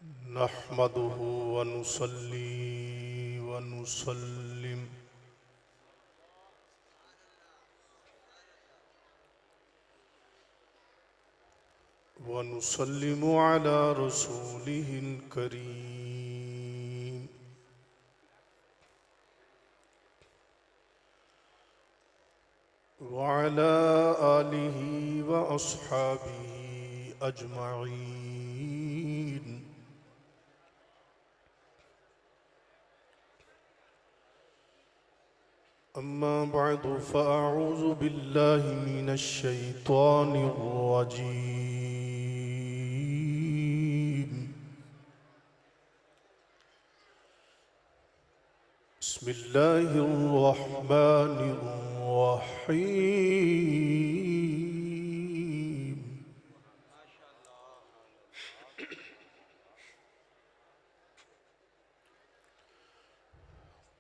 नहमदुहु व नुसल्ली व नुसल्लिम व नुसल्लिमु अला रसूलिहिल करीम। व अला आलिहि व अस्हाबिहि अजमईन। अम्मा बअदु फ़अऊज़ु बिल्लाहि मिनश शैतानिर रजीम। बिस्मिल्लाहिर रहमानिर रहीम।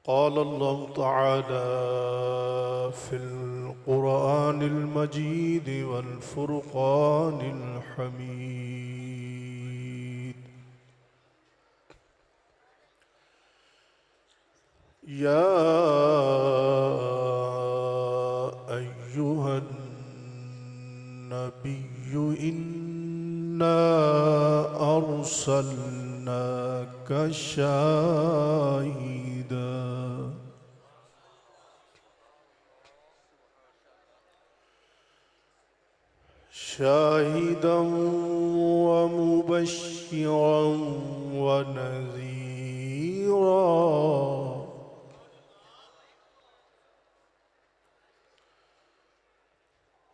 क़ाल अल्लाहु तआला फ़िल क़ुरआनिल मजीद वल फ़ुरक़ानिल हमीद। या अय्युहन नबिय्यु इन्ना अर्सलनाका शाहिदन व मुबश्शिरन व नज़ीरा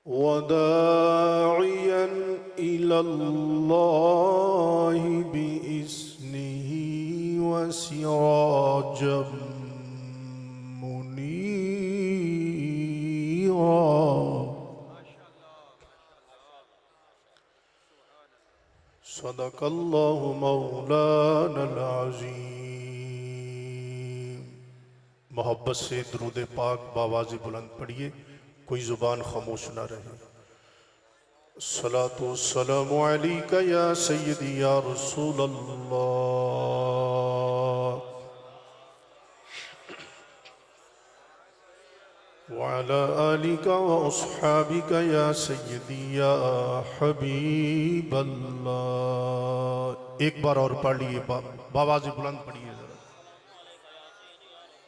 व दाइयन इलल्लाहि बिइज़्निहि व सिराजम मुनीरा। सदक़ल्लाहु मौलानल अज़ीम। मोहब्बत से दुरूद पाक बावाज़ बुलंद पढ़िए, कोई ज़ुबान खामोश ना रहे। सलातु वस्सलामु अलैका या सय्यदी या रसूल अल्लाह व अला आलिका व अस्हाबिका या सय्यदी या हबीब अल्लाह। एक बार और पढ़ लिए, बावाज़ बुलंद पढ़िए जरा।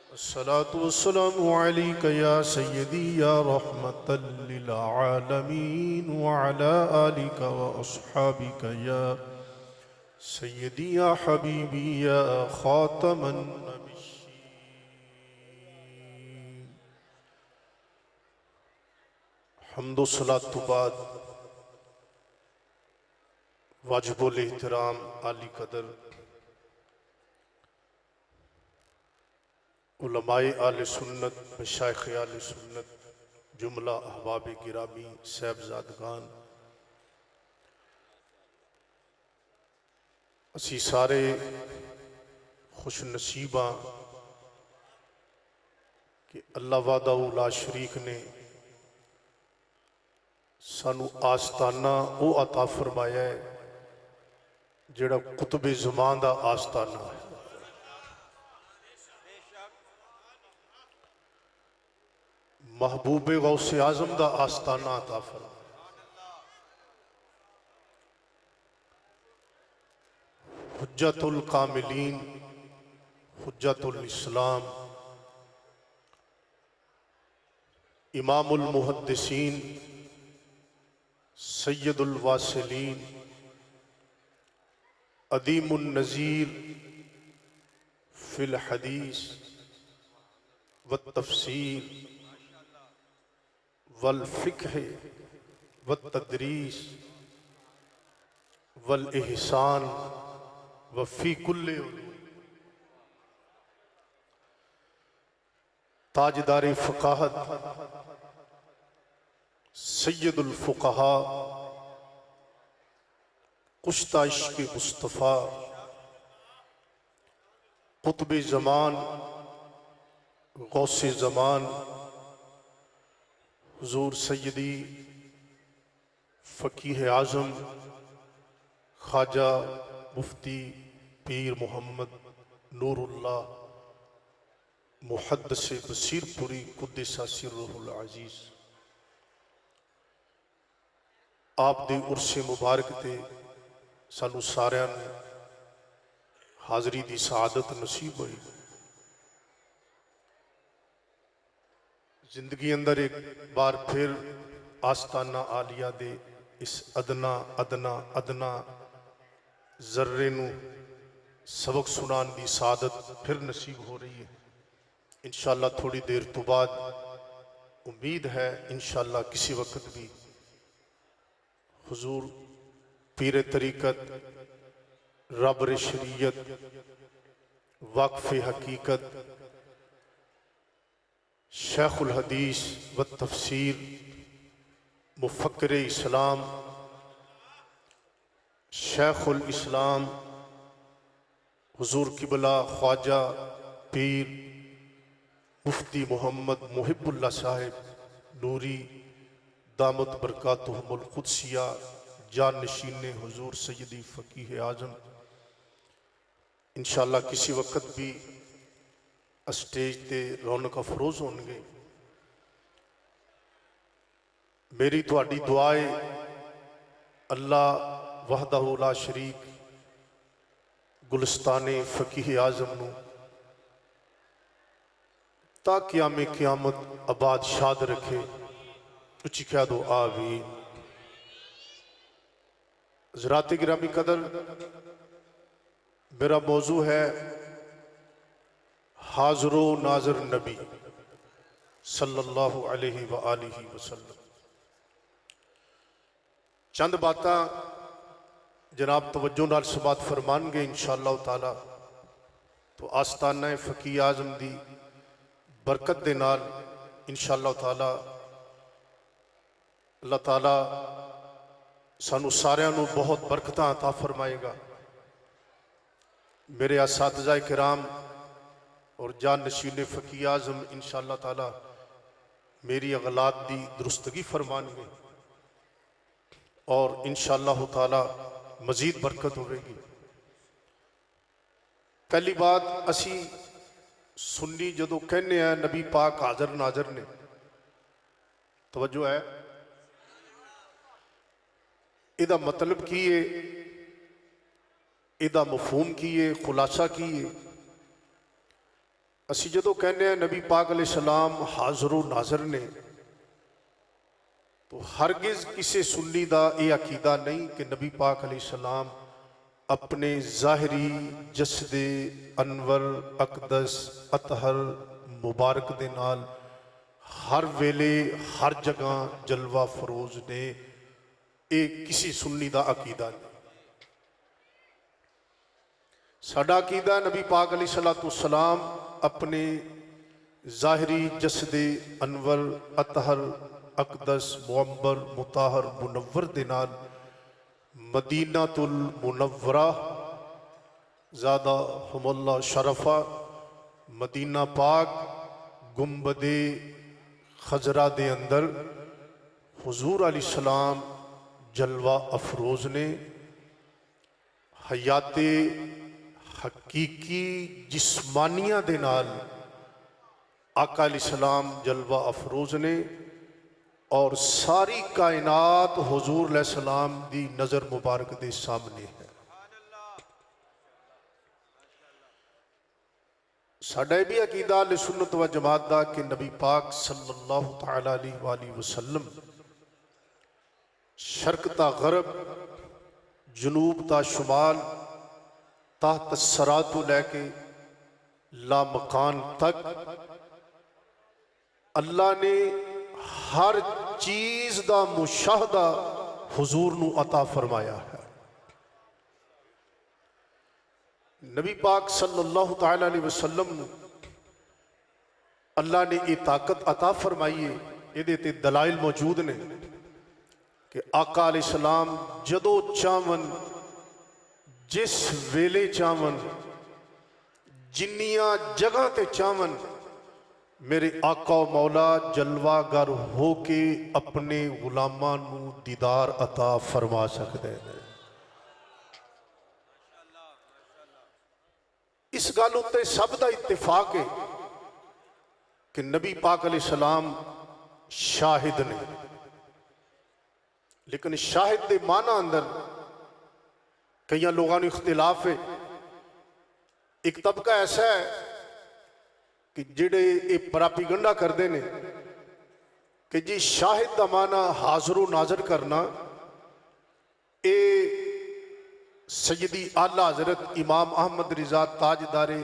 अस्सलातु वस्सलामु अलैका या सय्यदी या रहमतल लिल आलमीन व अला आलिका व अस्हाबिका या सय्यदी या हबीबी या खातमन नबिय्यीन। हम्दो सलातो बाद वाजिबुल एहतराम आली कदर उलमाए आले सुन्नत, मशाइख आले सुन्नत, जुमला अहबाब गिरामी, साहबजादगान, असी सारे खुश नसीबा कि अल्लाह वादा ला शरीक ने सानू आस्ताना वो अता फरमाया है जेड़ा कुतुबे ज़मान दा आस्ताना है। महबूबे गौसे आज़म दा आस्ताना अता फरमा। हुज्जतुल कामिलीन, हुज्जतुल इस्लाम, इमामुल मुहद्दिसीन, सय्यदुल वासिलीन, अदीमुन नज़ीर फिल हदीस व तफसीर वल फ़िक़्ह व तदरीस वल इहसान व फ़ी कुल्ले ताजदार फ़क़ाहत सय्यदुल फ़ुक़हा कुश्ता इश्क़ मुस्तफ़ा कुतुबे ज़मान गौसे ज़मान हुज़ूर सय्यदी फ़कीह आज़म ख्वाजा मुफ्ती पीर मोहम्मद नूरुल्लाह मुहद्दिस बसीरपुरी कुद्दिसा सिर्रुहुल अजीज आप दी उर्से मुबारक ते सानू सारियां नू हाज़री दी सआदत नसीब हुई। जिंदगी अंदर एक बार फिर आस्ताना आलिया दे इस अदना अदना अदना जर्रे नू सबक सुनान दी सआदत फिर नसीब हो रही है। इंशाअल्लाह थोड़ी देर तो बाद उम्मीद है इंशाअल्लाह किसी वक्त भी हुजूर पीर तरीकत रबर शरीयत वाक़फ़ हकीकत शेखुल हदीस व तफसीर मुफक्किर इस्लाम शेखुल इस्लाम हुजूर किबला ख्वाजा पीर मुफ्ती मोहम्मद मुहिबुल्लाह साहिब नूरी दामत बरकातुहुमुल कुद्सिया जान नशीन हुजूर सैयदी फ़कीह आज़म इंशाअल्लाह किसी वक्त भी स्टेज ते रौनक अफरोज होंगे। मेरी तुहाडी दुआ है अल्लाह वहदहू ला शरीक गुलिस्ताने फ़कीह आज़म नू ता क़यामे क़यामत आबाद शाद रखे। उच्ची कह दो आमीन। ज़रात गिरामी कदर, मेरा मौजू है हाज़रो नाज़र नबी सल्लल्लाहु अलैहि व आलिहि वसल्लम। चंद बातां जनाब तवज्जो नाल समात फरमानगे इंशाअल्लाह ताला तो आस्ताना फ़कीह आज़म दी बरकत दे नाल इंशाअल्लाह ताला अल्लाह ताला सानू सारियां नू बहुत बरकतां अता फरमाएगा। मेरे असातिज़ा किराम और जान नशीन फ़कीह आज़म इंशाअल्लाह ताला मेरी अगलात दी दुरुस्तगी फरमाएंगे और इंशाअल्लाह ताला मजीद बरकत होगी। पहली बात असी सुन्नी जदों कहने हैं नबी पाक हाज़र नाज़र ने, तवज्जो है, इहदा मतलब की है, इहदा मफहूम की है, खुलासा की है। असी जदों कहने हैं नबी पाक अलैहिस्सलाम हाज़रो नाज़र ने तो हरगिज़ किसी सुन्नी दा यह अकीदा नहीं कि नबी पाक अलैहिस्सलाम अपने ज़ाहिरी जसदे अनवर अकदस अतहर मुबारक दे नाल हर वेले हर जगह जलवा फरोज ने। एक किसी सुन्नी दा अकीदा नहीं। साडा अकीदा नबी पाक अलैहिस्सलाम अपने ज़ाहिरी जसदे अनवर अतहर अकदस मुअम्बर मुताहर मुनव्वर दे नाल मदीनातुल मुनव्वरा ज़ादा हुमुल्लाह शरफा मदीना पाक गुंबदे खजरा दे अंदर हुजूर अलैहिस्सलाम जलवा अफरोज ने हयाते हकीकी जिस्मानिया दे नाल आका अलैहिस्सलाम जलवा अफरोज ने और सारी कायनात हुजूर अलैहिस्सलाम दी नज़र मुबारक दे सामने है। साडा भी अकीदा अहले सुन्नत व जमात दा कि नबी पाक सल्लल्लाहु तआला अलैहि वसल्लम शर्क ता गरब जनूब ता शुमाल ताहत सरा तो लैके ला मकान तक अल्लाह ने हर चीज दा मुशाहदा हुजूर नू अता फरमाया है। नबी पाक सल्लल्लाहु तआला अलैहि वसल्लम नू अल्लाह ने ये ताकत अता फरमाई है। इहदे ते दलाइल मौजूद ने कि आका अलैहिस्सलाम जदों चावन जिस वेले चावन जिन्नियां जगह ते चावन मेरे आका मौला जलवागर हो के अपने गुलामां नू दीदार अता फरमा सकते हैं। इस गल उत्ते सब का इत्तेफाक है कि नबी पाक अलैहिस्सलाम शाहिद ने, लेकिन शाहिद के माना अंदर कई लोगों को इख्तिलाफ है। एक तबका ऐसा है कि जिहड़े ये प्रापिगंडा करते हैं कि जी शाहिद का माना हाज़िर नाज़िर करना, ये सैयदी आला हज़रत इमाम अहमद रिज़ा ताजदारे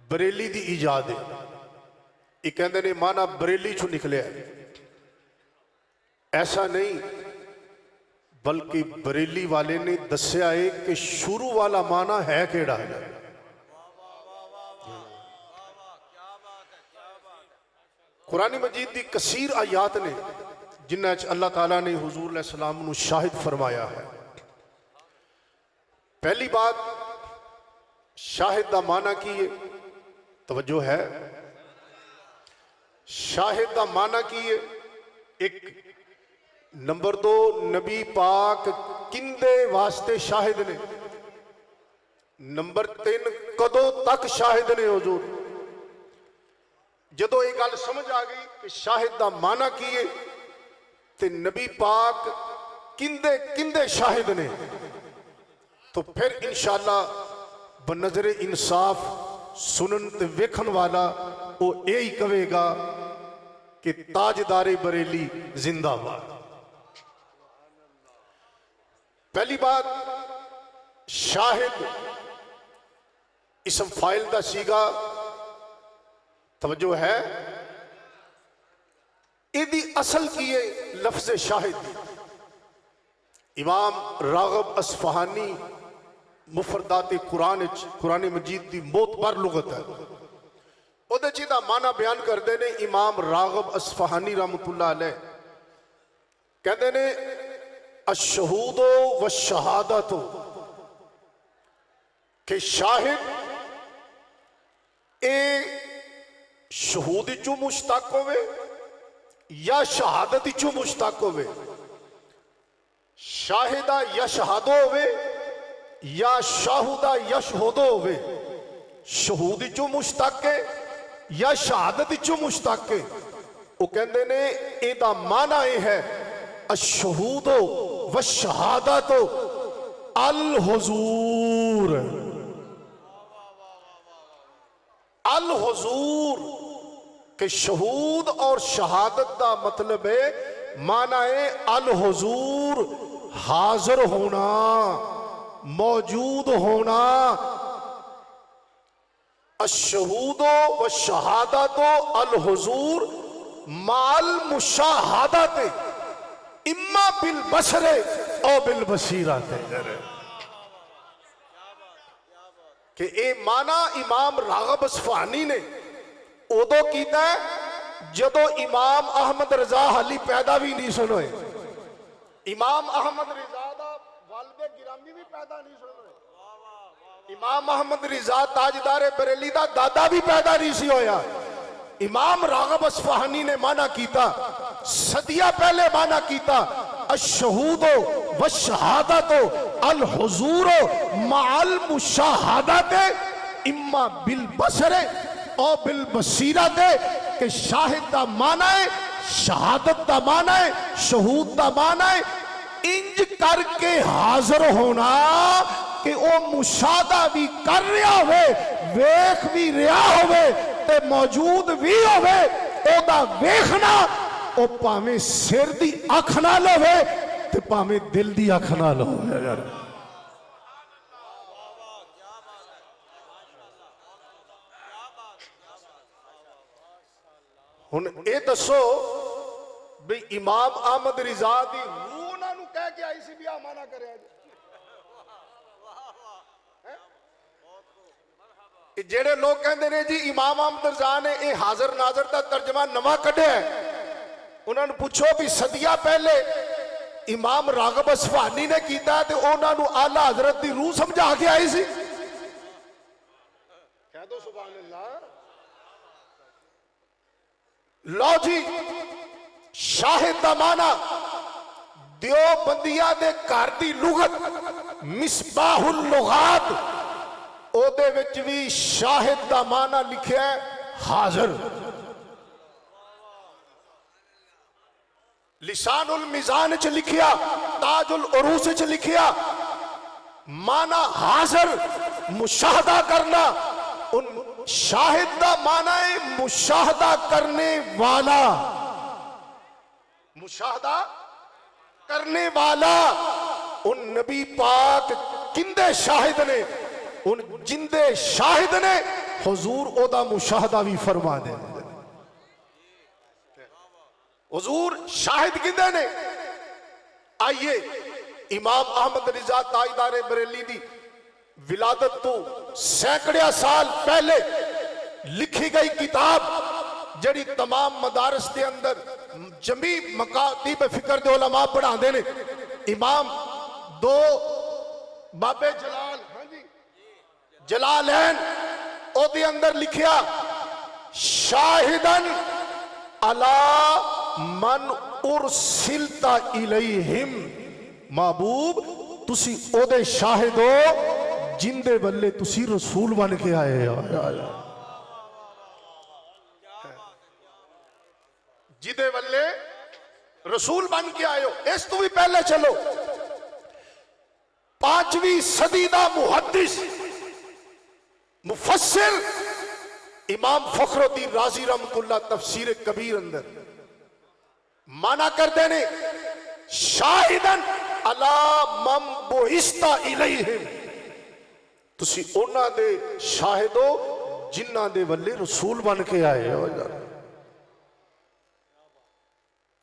बरेली की ईजाद है। ये कहते ने माना बरेली चो निकलिया, ऐसा नहीं, बल्कि बरेली वाले ने दस्या है कि शुरू वाला माना है केड़ा है। कुरान मजीद की कसीर आयात ने जिन्हां च अल्लाह ताला ने हुजूर अलैहि सलाम नू शाहिद फरमाया है। पहली बात, शाहिद का माना की है, तवज्जो है, शाहिद का माना की है। एक नंबर दो, नबी पाक किंदे वास्ते शाहिद ने। नंबर तीन, कदों तक शाहिद ने हुजूर। जदों ये गल समझ आ गई कि शाहिद का माना की है ते नबी पाक किंदे किंदे शाहिद ने, तो फिर इंशाअल्लाह बनज़रे इंसाफ सुनन ते वेखन वाला वो यही कहेगा कि ताजदारे बरेली जिंदाबाद। पहली बात, शाहिद इसम फाइल का सीगा, तवज्जो है, इदी असल की है लफ्ज़ शाहिद। इमाम राग़ब अस्फ़हानी मुफरदात कुरान मजीद की मोतबर लुगत है, उहदे च इहदा माना बयान करते हैं इमाम राग़ब अस्फ़हानी रहमतुल्लाह अलैह। कहते ने अशहूदो व शहादतो, कि शाहिद ए शहूद चो मुश्ताक होवे या शहादत चो मुश्ताक होवे। शाहिदा यशहादो होवे या शाहुदा यशहुदो होवे। शहूद चो मुश्ताक है या शहादत चो मुश्ताक है। वो कहते ने एदा माना यह है अशहूदो व शहादतो अल हुजूर। अल हुजूर के शहूद और शहादत का मतलब है, माना है अल हुजूर, हाजिर होना, मौजूद होना। अशहूदो व शहादतो अल हुजूर माल मुशाहादत इम्मा बिल बसरे और बिल बसीरत। कि ए माना इमाम राग़ब अस्फ़हानी ने उदों कीता जदों इमाम अहमद रज़ा हाली पैदा भी नहीं सुन होए। इमाम अहमद रिज़ा दा वालिद गिरामी भी पैदा नहीं सुन होए। इमाम अहमद रिज़ा ताजदारे बरेली दा दादा भी पैदा नहीं सी होया। इमाम राग़ब अस्फ़हानी ने माना कीता, सदिया पहले माना कीता, अशहूदो व शहादतो अल हुजूरो माल मुशाहादते इम्मा बिल बसरे और बिल बसीरत। के शाहिद का माना है, शहादत का माना है, शहूद का माना है इंज करके हाजिर होना कि वो मुशादा भी कर रहा हो, वेख भी रहा हो, ते मौजूद भी होवे। ओदा वेखना ओ भावें सिर दी अख ना लवे ते भावें दिल दी अख ना लवे। यार हुन ए दसो भी इमाम अहमद रिज़ा दी रूह उन्हां नूं कह के आई सी भी आ माना करया जी। जेड़े लोग कहते हैं जी इमाम अहमद रिज़ा ने ये हाजिर नाजर का तर्जमा नवा कढ़िया है, उन्होंने पूछो भी सदिया पहले इमाम राग़ब अस्फ़हानी ने किया तो उन्होंने आला हजरत की रूह समझा के आई सी। कह दो सुभान अल्लाह। लो जी, शाहिद का माना देवबंदिया दे घर दी लुगत मिसबाहुल लुगात ओदे विच भी शाहिद दा माना लिखिया है हाजिर। लिसानुल मिजान च लिखिया, ताजुल उरूस च लिखिया, माना हाजिर मुशाहदा करना। उन शाहिद दा माना है मुशाहदा करने वाला, मुशाहदा करने वाला। उन नबी पाक किंदे शाहिद ने, उन जिंदे शाहिद ने हुजूर ओदा मुशाहदा भी फरमा दे। हुजूर शाहिद किंदे ने? आइए इमाम अहमद रिजा ताजदारे बरेली दी विलादत तो सैकड़िया साल पहले लिखी गई किताब जड़ी तमाम मदारस के अंदर जमी मकातीब फिक्र दे उलमा पढ़ाते ने। इमाम दो बाबे जलाल, हाँ जी, जलालैन ओदे अंदर लिखिया शाहिदन अला मन उरसिलता इलैहिम। महबूब तुसी ओदे शाहिद हो जिंदे वल्ले तुसी रसूल बन के आए हो, जिदे वल्ले रसूल बन के आए हो। इस तो भी पहले चलो, 5वीं सदी दा मुहद्दिस मुफस्सिर इमाम फखरुद्दीन राजी रहमतुल्लाह तफसीर कबीर अंदर माना करते ने शाहिदन अला मम बुइस्ता इलैहिम। तुसी उन्हां दे शाहिद हो जिन्हां दे वल्ले रसूल बन के आए हो।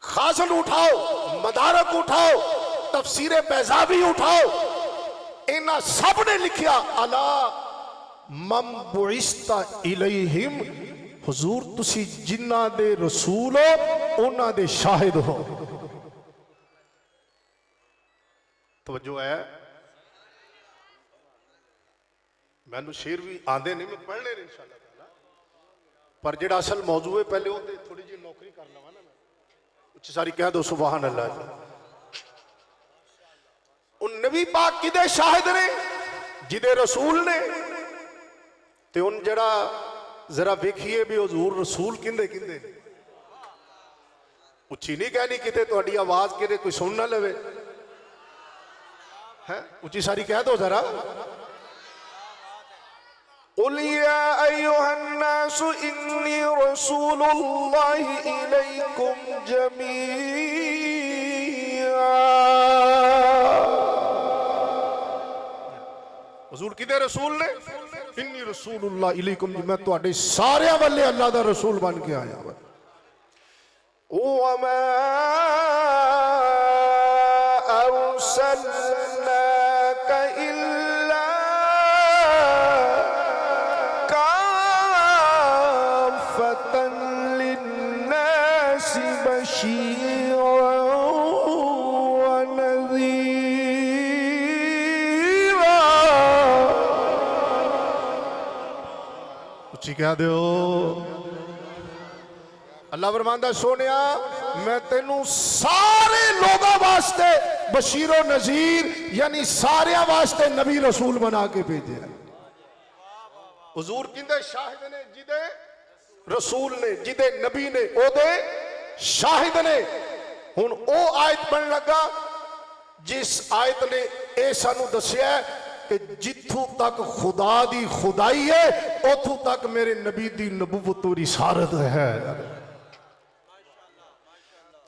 खासल उठाओ, मदारक उठाओ, तफसीर बैजावी उठाओ, इन्हां सब ने लिखिया अला मम बुइस्ता इलैहिम। हुजूर तुसी जिन्हां दे रसूल हो उन्हां दे शाहिद हो। तवज्जो है? मैनू शेर भी आंदे नहीं, मैं पढ़ने इंशाअल्लाह ताला, पर जेड़ा असल मौजू है पहले वो थोड़ी जी नौकरी कर लवा ना, मैं उच्च सारी कह दो सुभान अल्लाह। उन नबी पाक किदे शाहिद ने? जिदे रसूल ने। ते उन जड़ा जरा वेखिए भी हुजूर रसूल किंदे किंदे। उच्ची नहीं कहनी किते तुहाडी आवाज किते कोई सुन ना लवे है, उच्ची सारी कह दो जरा। कुल या अय्युहन्नासु इन्नी रसूलुल्लाहि इलैकुम जमीआ। हुजूर किदे रसूल ने? इन्नी रसूलुल्लाह इलैकुम, मैं तुहाडे सारे वाले अल्लाह दा रसूल बन के आया वा। वमा अर्सलनाका इल्ला काफ़तन लिन्नासि बशीरन व नज़ीरा। उच्ची कह दो। अल्लाह फरमांदा सोनिया मैं तेनू सारे लोगों वास्ते बशीरो नजीर यानी सारे वास्ते नबी रसूल बना के भेजे। हुजूर किंदे शाहिद ने? जिदे रसूल ने, जिदे नबी ने ओदे शाहिद ने। हुन ओ आयत बन लगा जिस आयत ने ए सानू दसिया कि जिथों तक खुदा दी खुदाई है उथों तक मेरे नबी दी नबुव्वत और रिसालत है।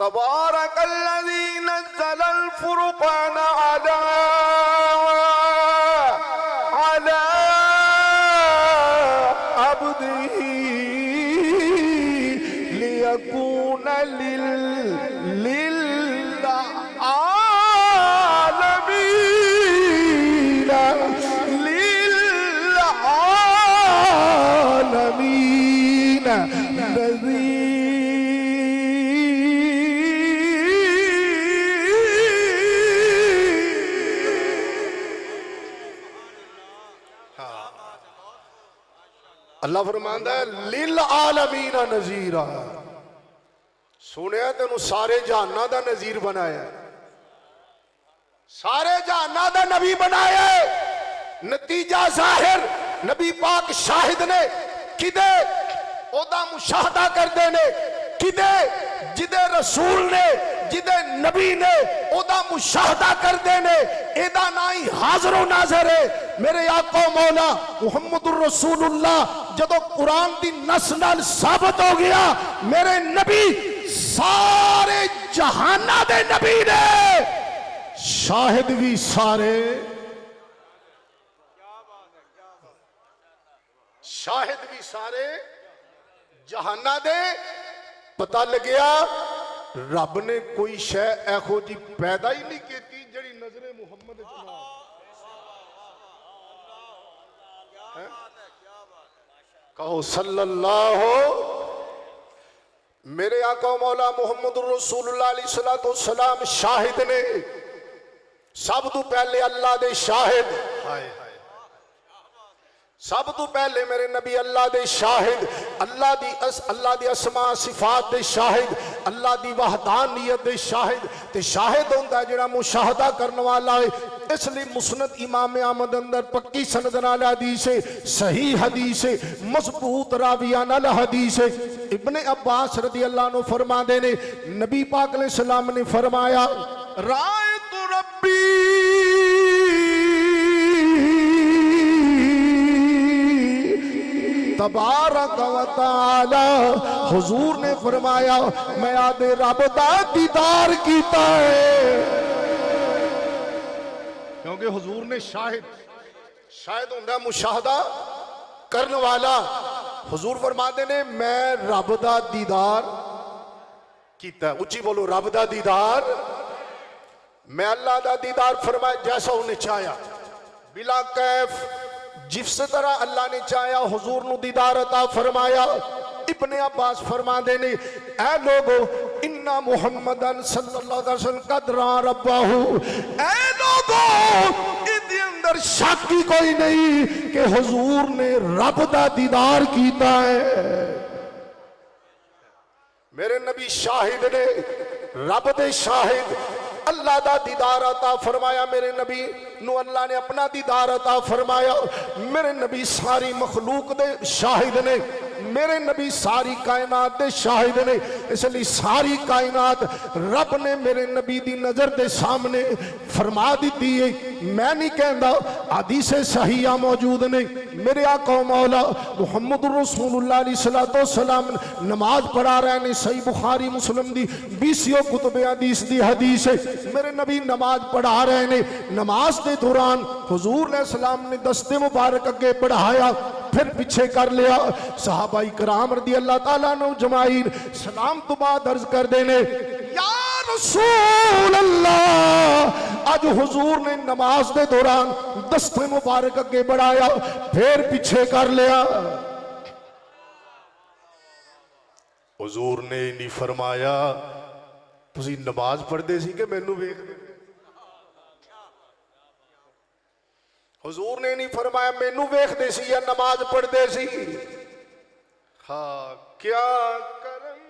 तबारकल्लज़ी नज़्ज़लल फुरक़ान अला अब्दिही लियकून लिलआलमीन नज़ीर। अल्लाह फरमांदा है लिल आलमीना नजीरा। सुनिया तेनू सारे जहाना दा नजीर बनाया, सारे जहाना दा नबी बनाया। नतीजा जाहिर नबी पाक शाहिद ने किदे ओदा मुशाहदा करते ने, किदे जिदे रसूल ने जिदे नबी ने ओदा मुशाहदा करते ने, एदा ना ही हाजरो नाजर है। मेरे आका मौला मुहम्मदुर रसूलुल्लाह जदों कुरान दी नस नाल साबित हो गया, मेरे नबी सारे जहाना दे नबी ने, शाहिद भी सारे, शाहिद भी सारे जहाना दे। पता लग्या रब ने कोई शह एहो जी पैदा ही नहीं की जिहड़ी नजरे मुहम्मद कहो सल्लल्लाहु। मेरे आका मौला मुहम्मद रसूलुल्लाह अलैहिस्सलातु वस्सलाम शाहिद ने, सब तो पहले अल्लाह दे शाहिद, सब तो पहले मेरे नबी अल्लाह दे शाहिद, अल्लाह दी असमा सिफात दे शाहिद, अल्लाह दी वहदानियत दे शाहिद। ते शाहिद होंदा जिहड़ा मुशाहदा करने वाला है। इसलिए मुस्नद इमाम अहमद अंदर पक्की सनद नाल हदीस है, सही हदीस है, मजबूत रावियां नाल हदीस है। इब्ने अब्बास रदी अल्लाह अन्हु फरमाते ने, नबी पाक अलैहि सलाम ने फरमाया, रायतु रब्बी तबारक व तआला, हुजूर ने फरमाया मैं आदे रब दा दीदार कीता है। क्योंकि हुजूर ने शाहिद होंदा मुशाहदा करने वाला। हुजूर फरमाते ने मैं रब दा दीदार कीता। उच्ची बोलो, रब दा दीदार। मैं अल्लाह दा दीदार फरमाया जैसा उन्हें चाहा, बिला कैफ, जिस तरह अल्लाह ने चाहा हुजूर नु दीदार अता फरमाया। इब्ने अब्बास फरमाते ने, ऐ लोगो इन्ना मुहम्मदन सल्लल्लाहु अलैहि वसल्लम कद रा रब्बाहु, ऐ लोगो इहदे अंदर शक ही कोई नहीं कि हुजूर ने रब दा दीदार कीता है। मेरे नबी शाहिद ने, रब दे शाहिद, अल्लाह दा दीदार अता फरमाया। मेरे नबी नु अल्लाह ने अपना दीदार अता फरमाया। मेरे नबी सारी मखलूक दे शाहिद ने, मेरे नबी सारी कायनात दे शाहिद ने। इसलिए सारी कायनात रब ने मेरे नबी दी नजर दे सामने फरमा दी है। मैं नहीं कहता, हदीस सहीहा मौजूद ने। मेरे आका मौला मुहम्मद रसूलुल्लाह अलैहि सलाम नमाज पढ़ा रहे ने। सही बुखारी मुस्लिम दी 20 कुतुब हदीस दी हदीस है। मेरे नबी नमाज पढ़ा रहे ने। नमाज के दौरान हुजूर ने सलाम ने दस्ते मुबारक अगे बढ़ाया, फिर पीछे कर लिया। सहाबाई कराम रदी अल्लाह ताला ने जमाईन सलाम तो बाद अर्ज कर देने, या रसूल अल्लाह, आज हुजूर ने नमाज के दौरान दस्ते मुबारक अगे बढ़ाया, फिर पीछे कर लिया। हुजूर ने नहीं फरमाया तुसी नमाज पढ़ते सी कि मैनू वेखदे। हुजूर ने नहीं फरमाया मैनू वेखदे सी या नमाज पढ़ते सी। हाँ, क्या करम,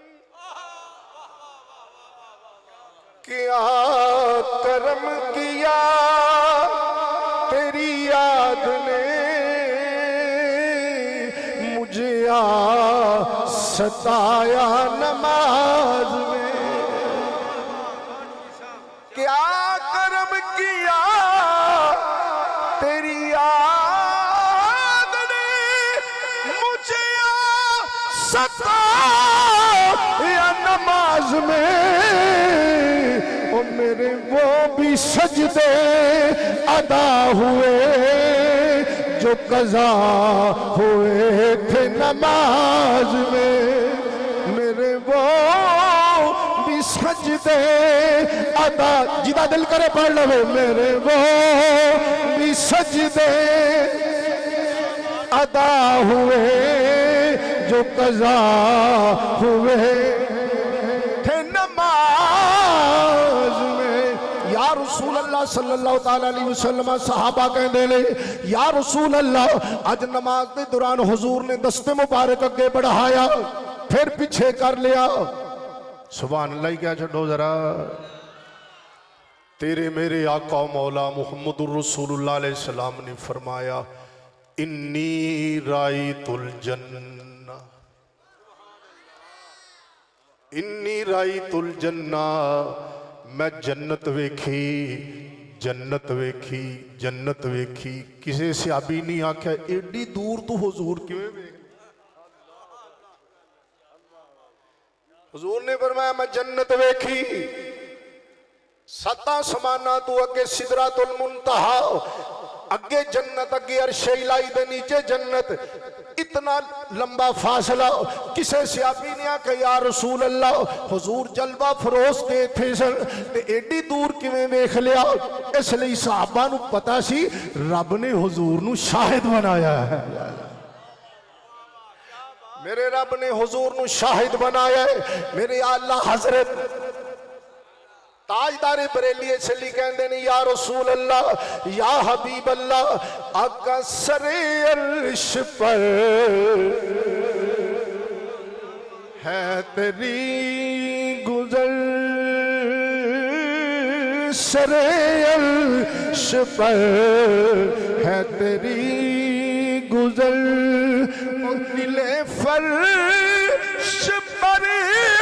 क्या करम किया तेरी याद ने मुझे सताया नमाज में। क्या करम किया तेरी याद ने मुझे सताया नमाज में। ओ मेरे वो भी सजदे अदा हुए जो कज़ा हुए थे नमाज में। मेरे वो भी सजदे अदा, जिदा दिल करे पढ़ लो। मेरे वो भी सजदे अदा हुए जो कज़ा हुए थे नमाज में। या रसूल अल्लाह सल्लल्लाहु ताला अलैहि वसल्लम सहाबा कहते ने, या रसूल अल्लाह, अज नमाज के दौरान हुजूर ने दस्ते मुबारक अगे बढ़ाया, फिर पीछे कर लिया। सुभान अल्लाह ही क्या छो जरा। तेरे मेरे आका मौला मुहम्मदुर रसूलुल्लाह अलैहि सलाम ने फरमाया, इन्नी रायतुल जन्ना, इन्नी रायतुल जन्ना, मैं जन्नत वेखी, जन्नत वेखी, जन्नत वेखी। किसी सहाबी नहीं आख्या एडी दूर तू हुजूर किवें वेख। हुजूर ने फरमाया मैं जन्नत वेखी, सत्ता समाना तू अगे सिदरातुल मुंतहा, अगे जन्नत, अगे अर्शे इलाही दे नीचे जन्नत, इतना लंबा फासला। किसे सहाबी ने आख्या या रसूल अल्लाह, हुजूर जलवा फरोश दे थे सन ते एडी दूर किवें वेख लिया। इसलिए सहाबा नूं पता सी रब ने हुजूर नूं शाहिद बनाया है। मेरे रब ने हुजूर नूं शाहिद बनाया है। मेरे आला हजरत ताजदारे बरेली इसलिए कहते ने या रसूल अल्लाह, या हबीब अल्लाह, आका सरे अर्श पर है तेरी गुजर, सरे अर्श पर है तेरी गुजर, नीले फर्श पर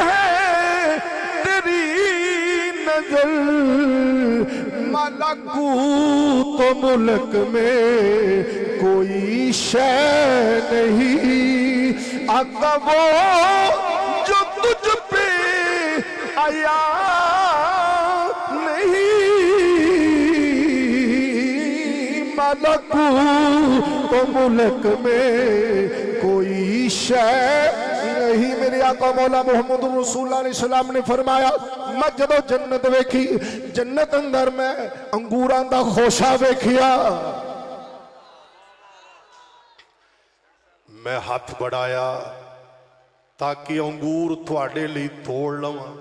है तेरी नजर, मलकूत मुल्क में कोई शय नहीं, आका वो जो तुझ पे आया नहीं, मलकूत मुल्क में कोई शय नहीं। मेरे आका मौला मोहम्मद रसूलुल्लाह अलैहि सलाम ने फरमाया मैं जदों जन्नत वेखी, जन्नत अंदर मैं अंगूरां दा खोशा वेखिया, मैं हाथ बढ़ाया ताकि अंगूर थोड़े लिए तोड़ लवां।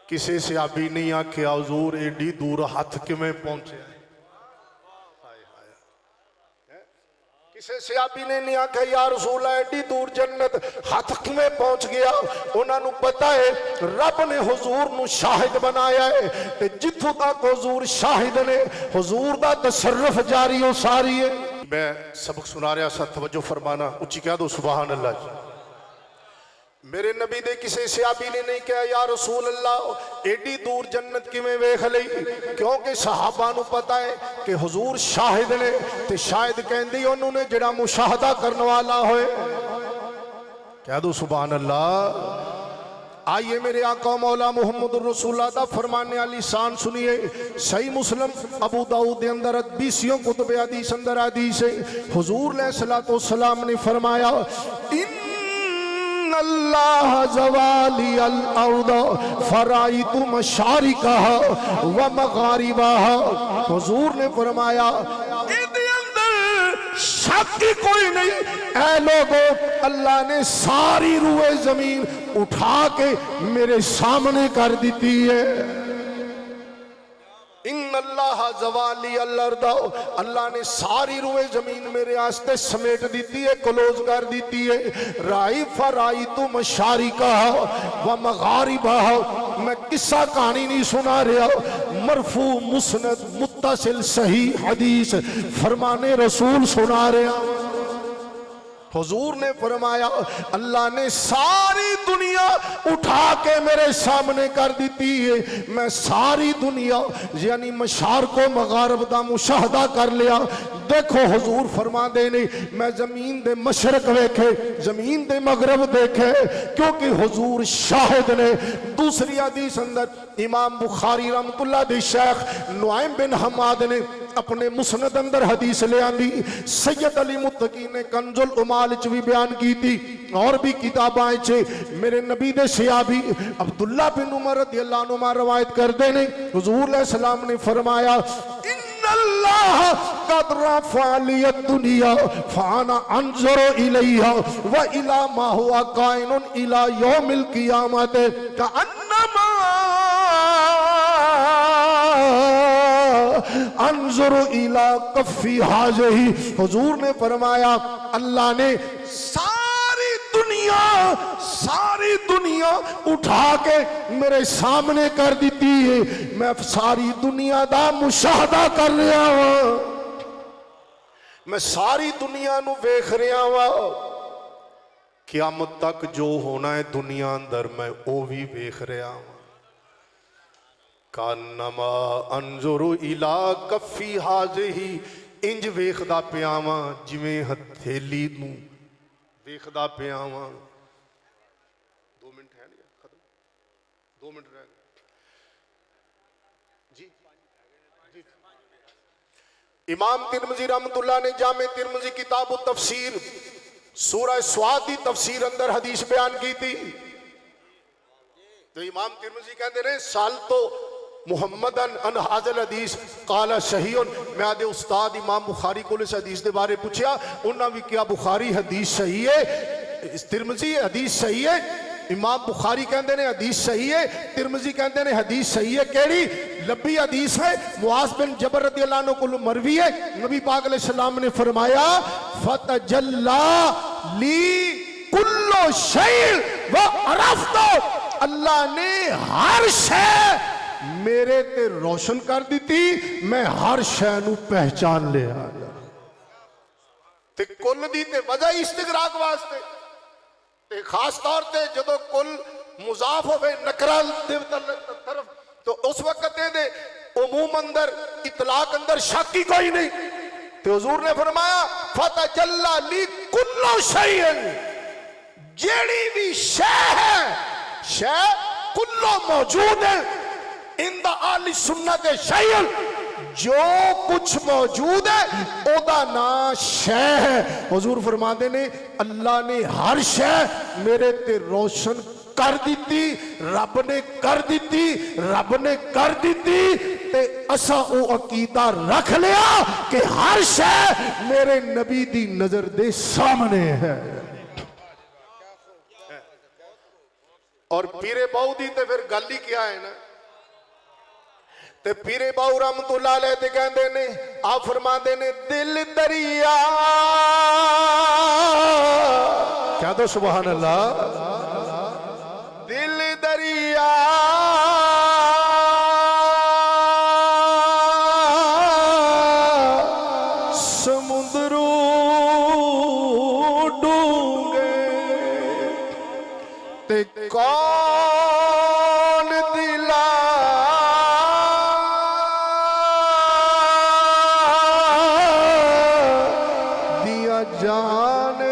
किसी सहाबी नहीं आख्या हुजूर एडी दूर हाथ किवें पहुंचे। किसी सहाबी ने नहीं आख्या या रसूल एडी दूर जन्नत हाथ किवें पहुंच गया। उन्होंने पता है रब ने हुजूर नूं शाहिद बनाया है ते जिथों तक हुजूर शाहिद ने हुजूर दा तसर्रुफ जारी हो सारी है। मैं सबक सुना रहा सा, तवज्जो फरमाना, उच्ची कह दो सुभान अल्लाह। मेरे नबी दे किसी सहाबी ने नहीं कहा या रसूल अल्लाह एडी दूर जन्नत किवें वेख लई, क्योंकि सहाबा नूं पता है कि हुजूर शाहिद ने ते शाहिद कहंदी उन्होंने जिहड़ा मुशाहदा करने वाला होए। कह दो सुभान अल्लाह। आइए मेरे आका मौला मोहम्मद रसूलुल्लाह दा फरमाने वाली शान सुनिए। सही मुस्लिम अबू दाऊद दे अंदर 20 कुतुब हदीस अंदर हदीस है, हुजूर अलैहिस्सलातु वस्सलाम ने फरमाया अल्लाह जवाली अल अर्द फराइतु मशारिकहा व मगारिबहा। हुजूर ने फरमाया इहदे अंदर शक कोई नहीं, ऐ लोगों अल्लाह ने सारी रूए जमीन उठा के मेरे सामने कर दी है। इन अल्लाह जवाली अल्लाह, अल्लाह ने सारी रूए जमीन मेरे आस्ते समेट दी है, क्लोज कर दी है। राई फराई तू मशारिका व मगारिबा। मैं किस्सा कहानी नहीं सुना रहा, मरफू मुस्नद मुत्तसिल सही हदीस फरमाने रसूल सुना रहा। हुजूर ने फरमाया अल्लाह ने सारी दुनिया उठा के मेरे सामने कर दी है। मैं सारी दुनिया यानी मशारिक व मगारिब दा मुशाहदा कर लिया। देखो हुजूर फरमा दे ने मैं जमीन दे मशरक वेखे, जमीन दे मगरब देखे, क्योंकि हुजूर शाहिद ने। दूसरी हदीस अंदर इमाम बुखारी रहमतुल्लाह दे शेख नुआइम बिन हमाद ने अपने मुस्नद अंदर हदीस ले आंदी। सैयद अली मुत्तकी ने कंजुल उमाल च भी बयान की थी और भी किताबां च। मेरे नबी दे सहाबी अब्दुल्ला बिन उमर रदियल्लाहु अन्हु रवायत करते ने हुजूर अलैहि सलाम ने फरमाया इन्नल्लाह कद रफ़अ लियद दुनिया फाना अंजुरु इलैहा व इला मा हुवा काइनुन इला यौमिल क़ियामत कअन्नमा अंजुरु इला कफ़ी हाज़िही। हुजूर ने फरमाया अल्लाह ने सारी दुनिया उठा के मेरे सामने कर दी है। मैं सारी दुनिया दा मुशाहदा कर रहा हूं। मैं सारी दुनिया नू वेख रहा वा, क़यामत तक जो होना है दुनिया अंदर मैं वो भी वेख रहा वा। कानमा अंजुरु इला कफी हाज़िही, इंज वेखदा पिया वा जिवें हथेली नू वेखदा पिया वा। 2 मिनट है नहीं खत्म, 2 मिनट रह गए जी। इमाम तिरमिज़ी रहमतुल्लाह ने जामे तिरमिज़ी किताब तफसीर सूरह स्वाद की तफसीर अंदर हदीस बयान की थी। तो इमाम तिरमिज़ी कहते रहे साल तो मुहम्मदन अन हाज़िल हदीस काला सहीउन। मैं आदे उस्ताद इमाम बुखारी को इस हदीस के बारे पूछा, उन्होंने भी क्या बुखारी हदीस सही है, तिरमिज़ी हदीस सही है। इमाम बुखारी कहते ने हदीस सही है, तिरमिज़ी कहते ने हदीस सही है। केड़ी लंबी हदीस है, मुआज़ बिन जबल रज़ियल्लाहु अन्हु को मरवी है। नबी पाक अलैहिस्सलाम ने फरमाया फतजल्ला ली कुल्लो शै व अरफ्तो, अल्लाह ने हर शै मेरे ते रोशन कर दी थी, मैं हर शै नू पहचान लिया। ते कुल दी ते वजह इस्तिगराक वास्ते ते खास तौर ते जदों कुल मुजाफ होवे नकरा दे तरफ, तो उस वक्त दे उमूम अंदर इतलाक अंदर शक ही कोई नहीं। तो हुजूर ने फरमाया फतजल्ला ली कुल्लो शैइन, जेड़ी भी शै है, शै कुल्लो मौजूद है इन द आली सुन्नत शैइन, जो कुछ मौजूद है ओदा नाम शै है। हुजूर फरमाते ने अल्लाह ने हर शै मेरे ते रोशन कर दी, रब ने कर दी, रब ने कर दी ते असा वो अकीदा रख लिया कि हर शै मेरे नबी दी नजर दे सामने है। और पीरे बाऊ दी ते फिर गल ही क्या है ना। ते पीरे बाऊ रहमतुल्लाह अलैह ते कहंदे ने, आप फरमाते ने दिल दरिया, क्या दो सुभान अल्लाह, दिल दरिया समुद्रू डूंगे ते कौन दिला दिया जाने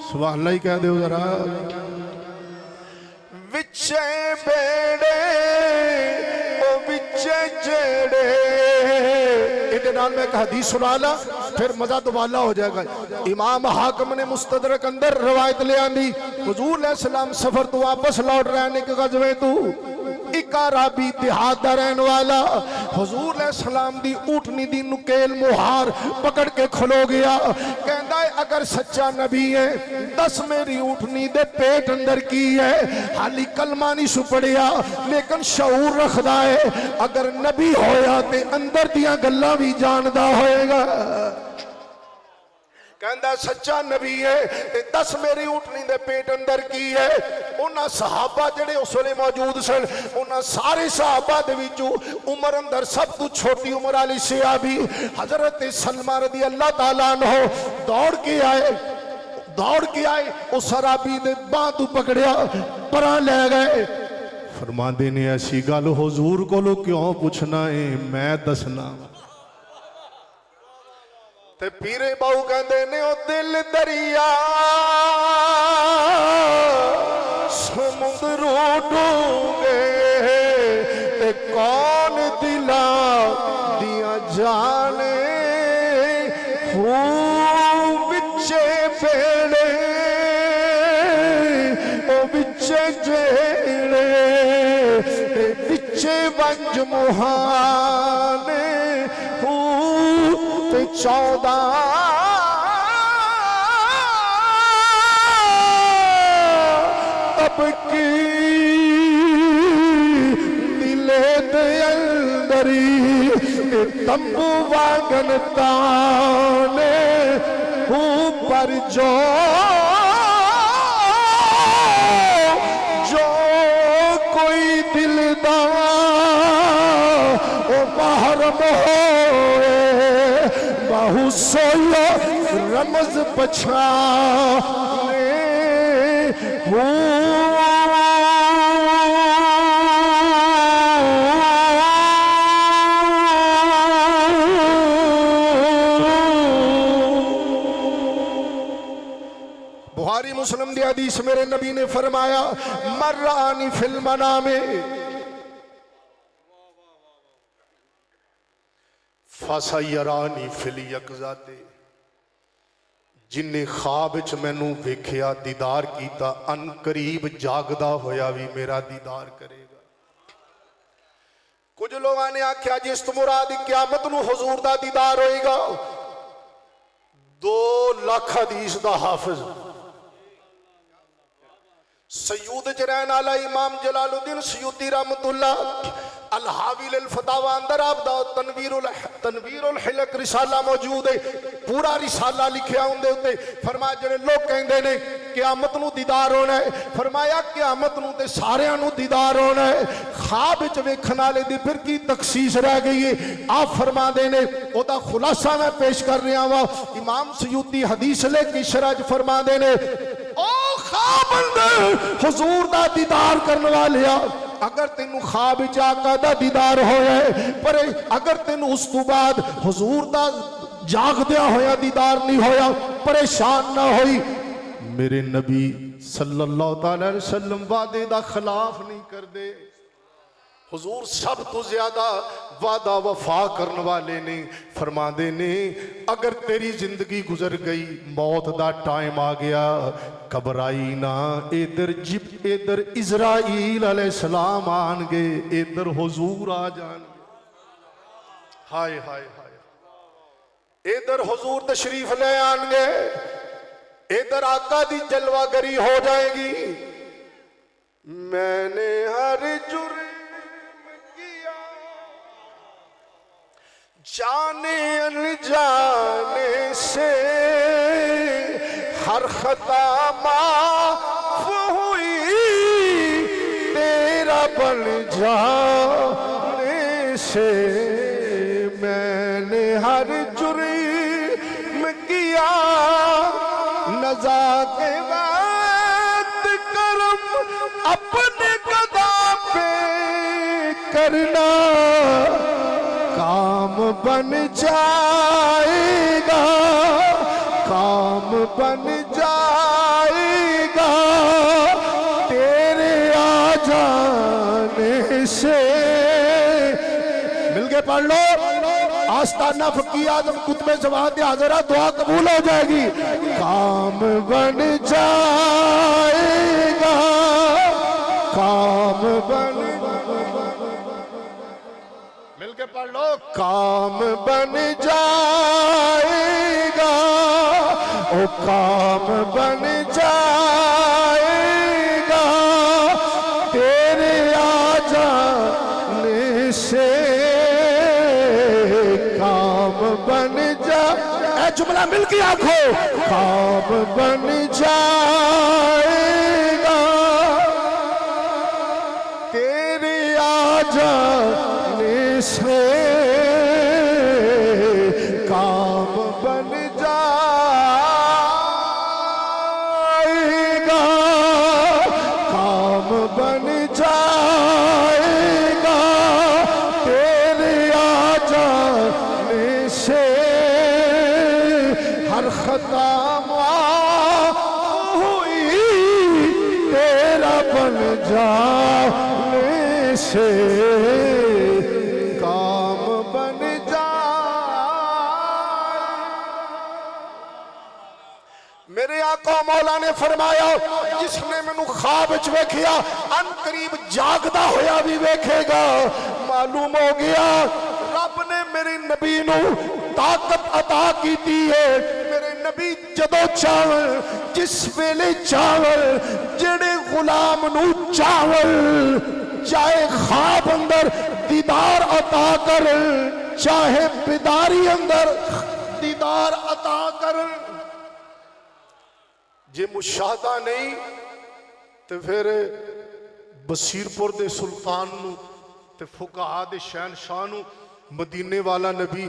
सुभान अल्लाह ही कह दो जरा। विचे बेड़े ओ विचे जेड़े, इहदे नाल मैं एक हदीस सुना ला फिर मजा दुबाला हो जाएगा। इमाम हाकिम ने मुस्तदरक अंदर रवायत ले आंदी, हुजूर अलैहि सलाम सफर तो वापस लौट रहे ने के गजवे तू, एक अराबी देहात दा रहने वाला हुजूर अलैहि सलाम दी ऊँटनी दी नुकेल मुहार पकड़ के खलो गया। कहता है अगर सच्चा नबी है दस मेरी ऊँटनी दे पेट अंदर की है, हाली कलमा नहीं सु पढ़िया लेकिन शऊर रखदा है, अगर नबी होया ते अंदर दियां गल्लां भी जानदा होएगा। कहता सच्चा नबी है ते दस मेरी ऊँटनी दे पेट अंदर की है। उन्हां सहाबा जेड़े उस वेले मौजूद सन, उन्हां सारे सहाबा दे विचों उमर अंदर सब तो छोटी उम्र वाली सहाबी हजरत सलमा रदी अल्लाह ताला अन्हु दौड़ के आए उस सहाबी दे बांह तू पकड़िया परां ले गए। फरमांदे ने ऐसी गल हुजूर कोलों क्यों पूछना है, मैं दसना। ते पीरे बाऊ कहते ने ओ दिल दरिया समुद्र डूंगे ते कौन दिला दिया जाने, विचे बेड़े ओ विचे जेड़े विचे वंज मुहाने 14 तब की दिले दे अंदरी तंबू वांगन ताने ऊपर जो कोई दिलदार ओ महरम होए बहु सोयो रमज पछाने बुखारी मुस्लिम दी हदीस मेरे नबी ने फरमाया मर्रानी फिल मनामे फसयरानी फिल यकज़ाते, जिन्हें ख्वाब च मैनू वेख्या दीदार कीता अन करीब जागदा होया भी मेरा दीदार करेगा। कुछ लोगों ने आख्या जिस तो मुराद क़यामत नू हुजूर दा दीदार होएगा। 2 लाख हदीस दा हाफिज सयूद च रहने वाला इमाम जलालुद्दीन सयूती रहमतुल्लाह अल-हावी लिल-फतावा अंदर आपदा तनवीरुल हिलक रिसाला मौजूद है। पूरा रिसाला लिखिया उनदे उत्ते फरमाया जिहड़े लोग कहंदे ने क़यामत नू दीदार होना है, फरमाया क़यामत नू ते सारियां नू दीदार होना है, ख्वाब विच वेखण वाले दी फिर की तखसीस रह गई है। आप फरमांदे ने ओदा खुलासा मैं पेश कर रहा वा। इमाम सयूती हदीस ले के शरह फरमांदे ने ओ ख्वाब हुजूर दा दीदार करने वाले अगर तेनू ख्वाब विच आका दा दीदार होया पर अगर तेनू उस तो बाद हुजूर दा जागदया होया दीदार नहीं होया परेशान ना होई। मेरे नबी सल्लल्लाहु अलैहि वसल्लम वादे दा खिलाफ नहीं करदे। हुजूर सब तो ज्यादा वादा वफा करने वाले ने। फरमाते ने अगर तेरी जिंदगी गुजर गई मौत दा टाइम आ गया घबराई ना, इधर इजराइल अलैहिस्सलाम आनगे, इधर हुजूर आ जाएंगे। हाय हाय हाय, इधर हुजूर तशरीफ ले आएंगे, इधर आका दी जलवागरी हो जाएगी। मैंने हर जुर्म जाने अनजाने से हर खता माफ हुई, तेरा बन जाने से मैंने हर जुर्म किया, नज़ा के बात करम अपने कदा पे करना, काम बन जाएगा, काम बन जाएगा तेरे आ जाने से। मिलके पढ़ लो आस्ताना फकी आजम कुतबे जवाद हाजरा, दुआ कबूल हो जाएगी। काम बन जाएगा, काम बन, मिलके पढ़ लो, काम बन जाएगा, ओ काम बन जाएगा तेरे आ जाने से, काम बन जा। ए जुमला मिलके आखो, काम बन जाएगा तेरे आ जाने से, काम बन जाएगा, काम बन जाएगा तेरे आ जाने से, हर खता माफ हुई तेरा बन जाने से, काम बन मेरे आका मौला ने फरमाया जिसने मैनू ख्वाब च वेखिया अन करीब जागदा होया भी वेखेगा। मालूम हो गया रब ने मेरे नबी नू ताकत अता की है। मेरे नबी जदों चावल जिस वेले चावल जेड़े गुलाम नू चावल चाहे ख्वाब अंदर दीदार अता कर, चाहे बेदारी अंदर दीदार अता कर। जे मुशाहदा नहीं तो फिर बसीरपुर दे सुल्तान नू ते फुकाहा दे शहनशाह नू मदीने वाला नबी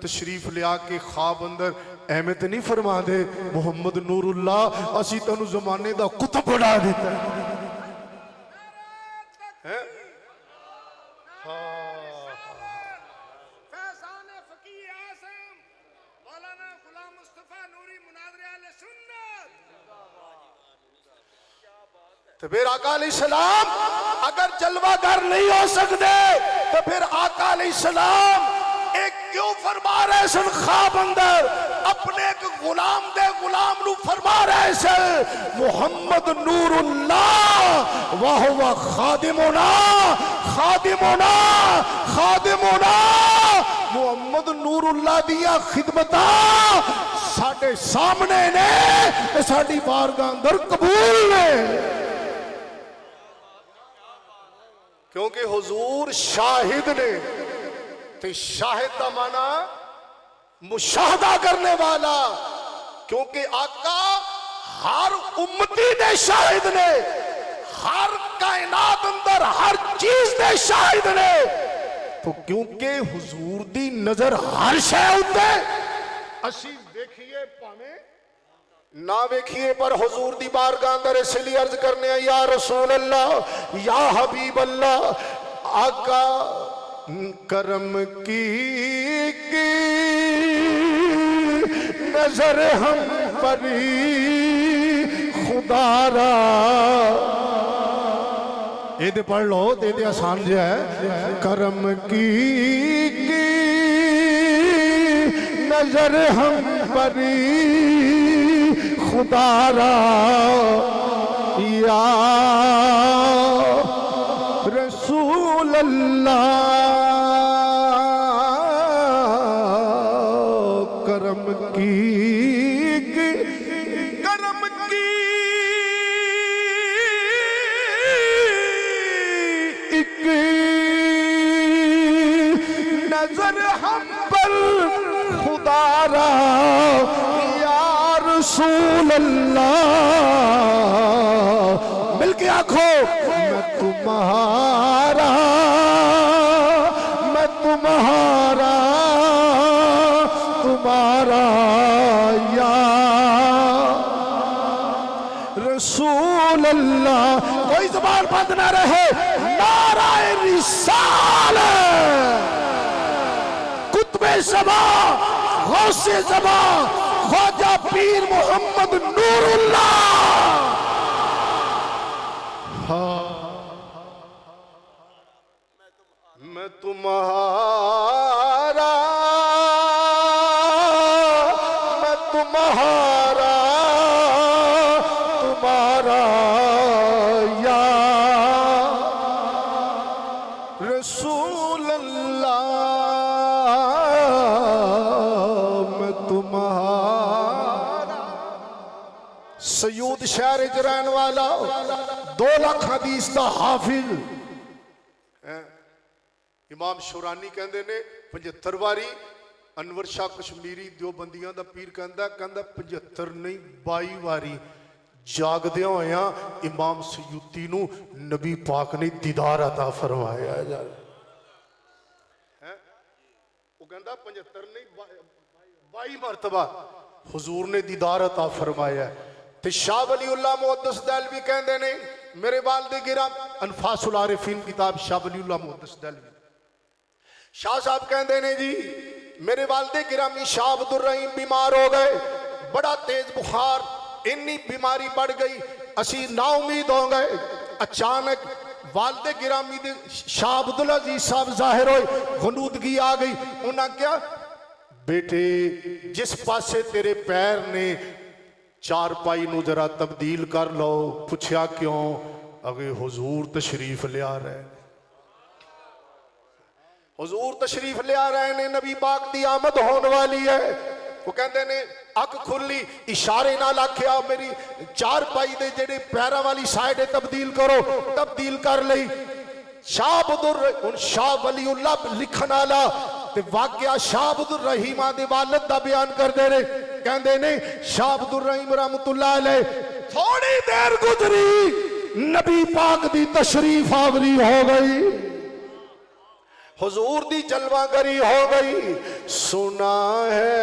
तशरीफ लिया के ख्वाब अंदर एवें तो नहीं फरमा दे मुहम्मद नूरुल्लाह असी तेनू जमाने दा कुतुब बना देता है। तो फिर आका अलैहिस्सलाम अगर जलवागर नहीं हो सकते तो फिर आका अलैहिस्सलाम एक क्यों फरमा रहे सन ख्वाब अंदर अपने एक गुलाम दे गुलाम नू फरमा रहे सन मुहम्मद नूरुल्लाह वाह वाह खादिमुना खादिमुना खादिमुना। मुहम्मद नूरुल्लाह दिया खिदमतां साडे सामने ने, साडी बारगाह अंदर कबूल ने, क्योंकि हुजूर शाहिद ने। तो शाहिद का माना मुशाहदा करने वाला, क्योंकि आका हर उम्मती दे शाहिद ने, हर कायनात अंदर हर चीज दे शाहिद ने। तो क्योंकि हुजूर दी नजर हर शय उत्ते असी देखिए भावें ना वेखिए पर हुजूर दी बारगाह अंदर इसलिए अर्ज करने या रसूल अल्लाह या हबीब अल्लाह आका करम की नजर हम परी खुदारा। ये दे पढ़ लो, दे आसान जो है। करम की नजर हम परी खुदारा या रसूल अल्लाह करम की एक नजर हम पर खुदारा या रसूल अल्लाह। मिलके आखो मैं तुम्हारा, मैं तुम्हारा, तुम्हारा या रसूल अल्लाह। कोई जुबान बंद ना रहे। नाराए रिसालत कुतबे ज़मा गौसे ज़मा ख्वाजा पीर मोहम्मद नूरुल्लाह। मैं तुम्हारा, मैं तुम्हारा, तुम्हारा या रसूल अल्लाह। मैं तुम्हारा। सयूद शहर च रहने वाला 2 लाख हदीस का हाफिज इमाम शुरानी कहते ने 75 वारी। अनवर शाह कश्मीरी देवबंदियां दा पीर कहता 75 नहीं 22 वारी जागदिया होया इमाम सयूती नू नबी पाक ने दीदार अता फरमाया है। वो कहता 75 नहीं 22 मरतबा हुजूर ने दीदार अता फरमाया। ते शाह वलीउल्लाह मुहद्दिस दहलवी कहते ने मेरे वालिद गिराम अनफासुल आरिफीन किताब शाह वलीउल्लाह मुहद्दिस दहलवी शाह साहब कहते ने जी मेरे वालिद गिरामी शाह अब्दुल रहीम बीमार हो गए, बड़ा तेज बुखार, इन्नी बीमारी बढ़ गई असी नाउमीद हो गए। अचानक वालिद गिरामी दे शाह अब्दुल अजीज साहब जाहिर होए, गनूदगी आ गई। उन्हें क्या बेटे जिस पासे तेरे पैर ने चारपाई नू जरा तब्दील कर लो। पूछया क्यों? अगे हुजूर तशरीफ लिया रहे, हुजूर तशरीफ लिया रहे ने, नबी पाक दी आमद होने वाली है। वो कहते ने अख खुली इशारे नाल आख्या मेरी चारपाई दे जेड़े पैरों वाली साइड तब्दील करो, तब्दील कर लई। शाह अब्दुल हुन शाह वलीउल्लाह लिखण वाला ते वाकया शाह अब्दुल रहीम दे वालिद दा बयान करदे ने कहंदे ने शाह अब्दुल रहीम रहमतुल्लाह अलैह थोड़ी देर गुजरी नबी पाक दी तशरीफ आवरी हो गई हुजूर दी जलवागरी हो गई सुना है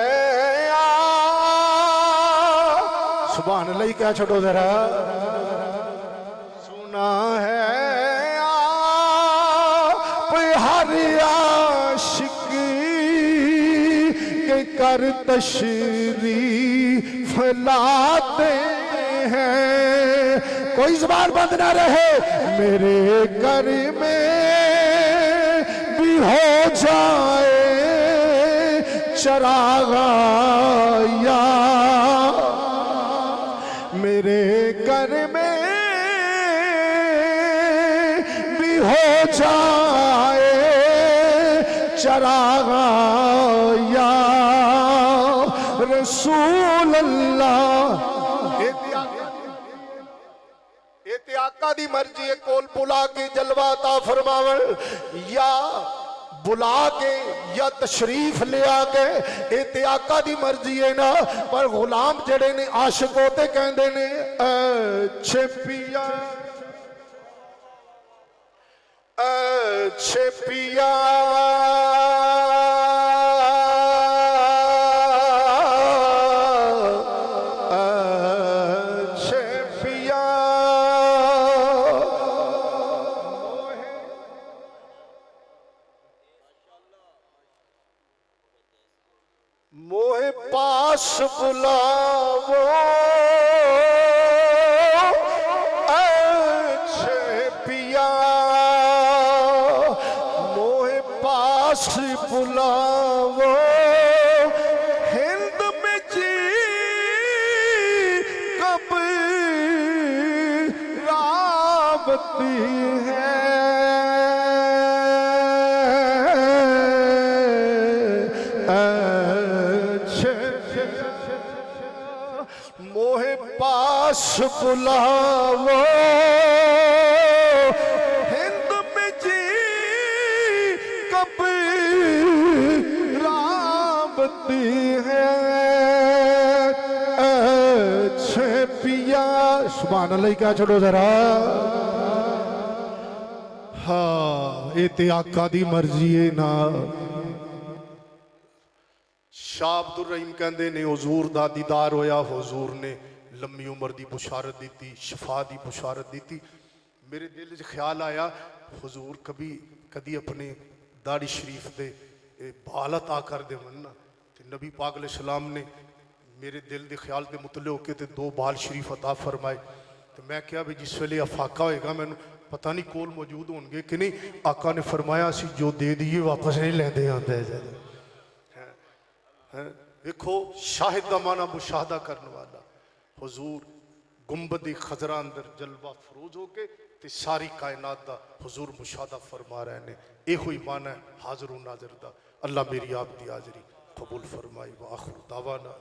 सुभान अल्लाह क्या छोड़ो जरा सुना है हर आशिक के कर तशरीफ लाते हैं कोई ज़बान बंद ना रहे मेरे घर में भी हो जाए चरागा या मेरे घर में भी हो जाए चरागा या रसूल अल्लाह ते आका दी मर्जी है कोल बुला के जलवा ता फरमावन या बुला के या तशरीफ ले आके ये ते आका दी मर्जी है ना पर गुलाम जड़े ने आशिक होते कहंदे ने अच्छे पिया अच्छे पिया मोहे पास बुलावो अच्छे पिया मोहे पास बुलावो हिंद में जी कब रावती है मोहे पास बुलावो हिंद में जी कब रावती है अच्छे पिया सुभान अल्लाह क्या छोड़ो जरा हाँ ये ते आका दी मर्जी है ना शाह अब्दुल रहीम कहंदे ने हुजूर दा दीदार होया हुजूर ने लंबी उम्र दी बुशारत दी शिफा दी बुशारत दी मेरे दिल च ख्याल आया हुजूर कभी अपने दाढ़ी शरीफ दे बाल अता कर दे ना ते नबी पाक अलैहि सलाम ने मेरे दिल के ख्याल के मुतले होके ते दो बाल शरीफ अता फरमाए तो मैं क्या भी जिस वेले अफाका होएगा मैनू पता नहीं कोल मौजूद होंगे कि नहीं आका ने फरमाया असी जो दे दिए वापस नहीं लेंदे आंदे देखो शाहिद का माना मुशाहदा करने वाला हुजूर गुंबदी खजरा अंदर जलवा फरोज हो के ते सारी कायनात दा हुजूर मुशाहदा फरमा रहे ने यो ही माना है हाजिर नाजिर दा अल्लाह मेरी आप दी हाजरी कबूल फरमाई व आखिर दावाना।